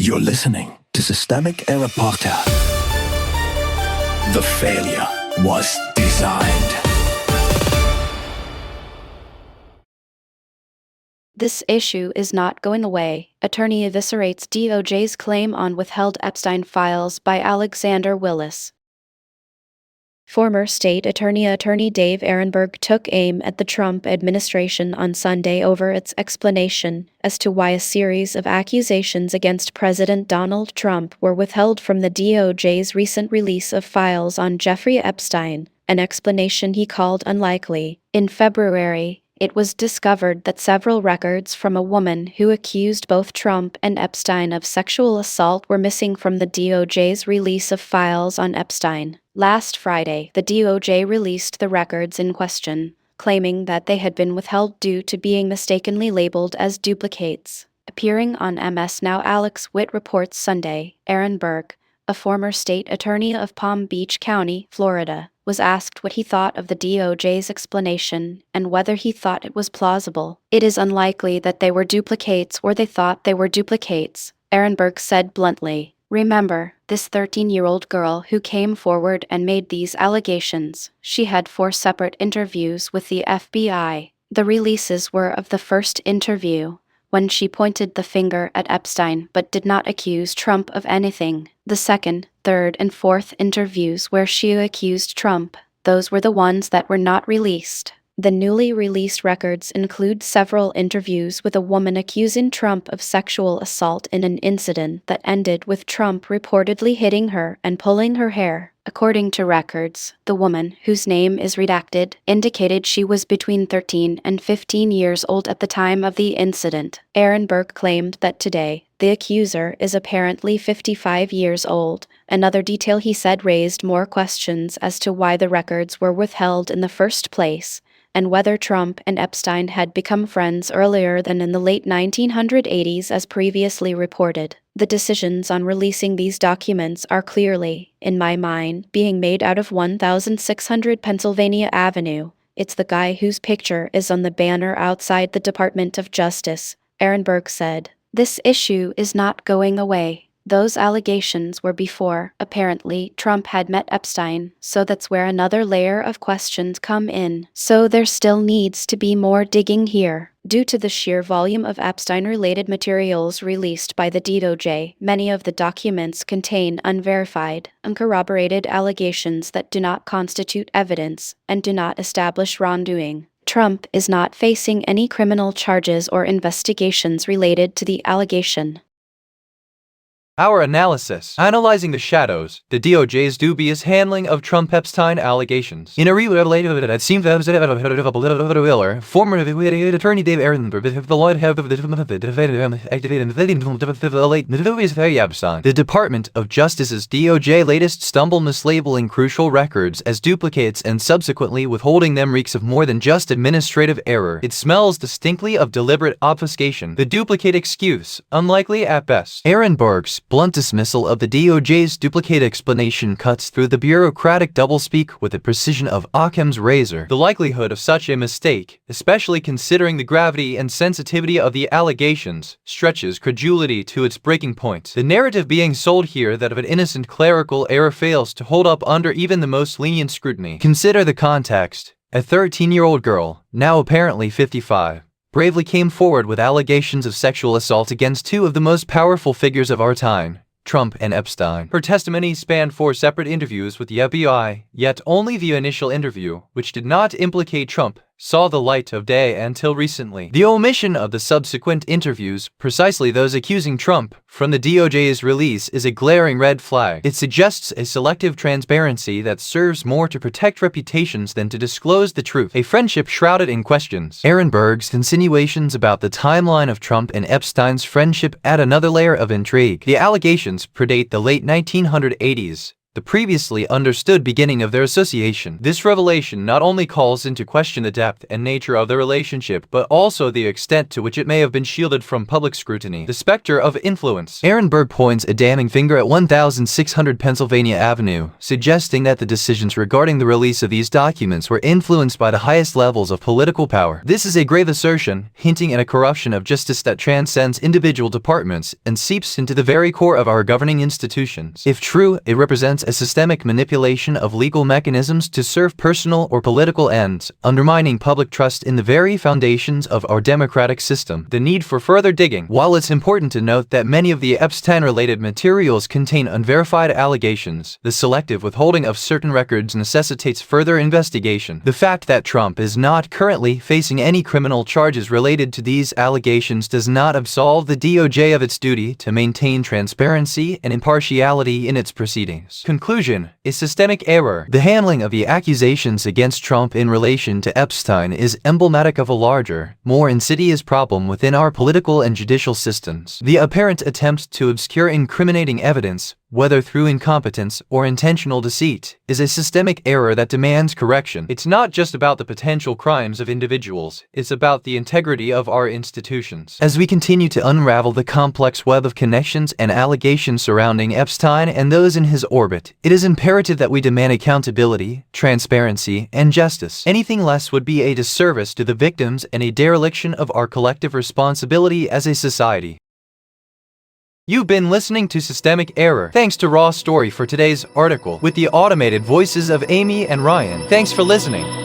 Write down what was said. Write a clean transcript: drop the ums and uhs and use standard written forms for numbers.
You're listening to Systemic Error Podcast. The failure was designed. This issue is not going away. Attorney eviscerates DOJ's claim on withheld Epstein files by Alexander Willis. Former state attorney Dave Ehrenberg took aim at the Trump administration on Sunday over its explanation as to why a series of accusations against President Donald Trump were withheld from the DOJ's recent release of files on Jeffrey Epstein, an explanation he called unlikely. In February, it was discovered that several records from a woman who accused both Trump and Epstein of sexual assault were missing from the DOJ's release of files on Epstein. Last Friday, the DOJ released the records in question, claiming that they had been withheld due to being mistakenly labeled as duplicates. Appearing on MS Now, Alex Witt reports Sunday, Ehrenberg, a former state attorney of Palm Beach County, Florida, was asked what he thought of the DOJ's explanation and whether he thought it was plausible. "It is unlikely that they were duplicates or they thought they were duplicates," Ehrenberg said bluntly. "Remember, this 13-year-old girl who came forward and made these allegations, she had 4 separate interviews with the FBI. The releases were of the first interview, when she pointed the finger at Epstein but did not accuse Trump of anything. The second, third, and fourth interviews where she accused Trump, those were the ones that were not released." The newly released records include several interviews with a woman accusing Trump of sexual assault in an incident that ended with Trump reportedly hitting her and pulling her hair. According to records, the woman, whose name is redacted, indicated she was between 13 and 15 years old at the time of the incident. Ehrenberg claimed that today, the accuser is apparently 55 years old. Another detail he said raised more questions as to why the records were withheld in the first place, and whether Trump and Epstein had become friends earlier than in the late 1980s as previously reported. "The decisions on releasing these documents are clearly, in my mind, being made out of 1600 Pennsylvania Avenue. It's the guy whose picture is on the banner outside the Department of Justice," Ehrenberg said. "This issue is not going away. Those allegations were before, apparently, Trump had met Epstein, so that's where another layer of questions come in. So there still needs to be more digging here." Due to the sheer volume of Epstein-related materials released by the DOJ, many of the documents contain unverified, uncorroborated allegations that do not constitute evidence and do not establish wrongdoing. Trump is not facing any criminal charges or investigations related to the allegation. Our analysis. Analyzing the shadows, the DOJ's dubious handling of Trump-Epstein allegations. In a related that seemed that former attorney Dave Ehrenberg, the lawyer of the Department of Justice's DOJ latest stumble mislabeling crucial records as duplicates and subsequently withholding them reeks of more than just administrative error. It smells distinctly of deliberate obfuscation. The duplicate excuse, unlikely at best. Ehrenberg's blunt dismissal of the DOJ's duplicate explanation cuts through the bureaucratic doublespeak with the precision of Occam's razor. The likelihood of such a mistake, especially considering the gravity and sensitivity of the allegations, stretches credulity to its breaking point. The narrative being sold here that of an innocent clerical error fails to hold up under even the most lenient scrutiny. Consider the context. A 13-year-old girl, now apparently 55, bravely came forward with allegations of sexual assault against 2 of the most powerful figures of our time, Trump and Epstein. Her testimony spanned 4 separate interviews with the FBI, yet only the initial interview, which did not implicate Trump, saw the light of day until recently. The omission of the subsequent interviews, precisely those accusing Trump, from the DOJ's release is a glaring red flag. It suggests a selective transparency that serves more to protect reputations than to disclose the truth. A friendship shrouded in questions. Ehrenberg's insinuations about the timeline of Trump and Epstein's friendship add another layer of intrigue. The allegations predate the late 1980s, the previously understood beginning of their association. This revelation not only calls into question the depth and nature of the relationship, but also the extent to which it may have been shielded from public scrutiny. The specter of influence. Aaron Berg points a damning finger at 1600 Pennsylvania Avenue, suggesting that the decisions regarding the release of these documents were influenced by the highest levels of political power. This is a grave assertion, hinting at a corruption of justice that transcends individual departments and seeps into the very core of our governing institutions. If true, it represents a systemic manipulation of legal mechanisms to serve personal or political ends, undermining public trust in the very foundations of our democratic system. The need for further digging. While it's important to note that many of the Epstein-related materials contain unverified allegations, the selective withholding of certain records necessitates further investigation. The fact that Trump is not currently facing any criminal charges related to these allegations does not absolve the DOJ of its duty to maintain transparency and impartiality in its proceedings. Conclusion: a systemic error. The handling of the accusations against Trump in relation to Epstein is emblematic of a larger, more insidious problem within our political and judicial systems. The apparent attempt to obscure incriminating evidence, whether through incompetence or intentional deceit, is a systemic error that demands correction. It's not just about the potential crimes of individuals, it's about the integrity of our institutions. As we continue to unravel the complex web of connections and allegations surrounding Epstein and those in his orbit, it is imperative that we demand accountability, transparency, and justice. Anything less would be a disservice to the victims and a dereliction of our collective responsibility as a society. You've been listening to Systemic Error. Thanks to Raw Story for today's article with the automated voices of Amy and Ryan. Thanks for listening.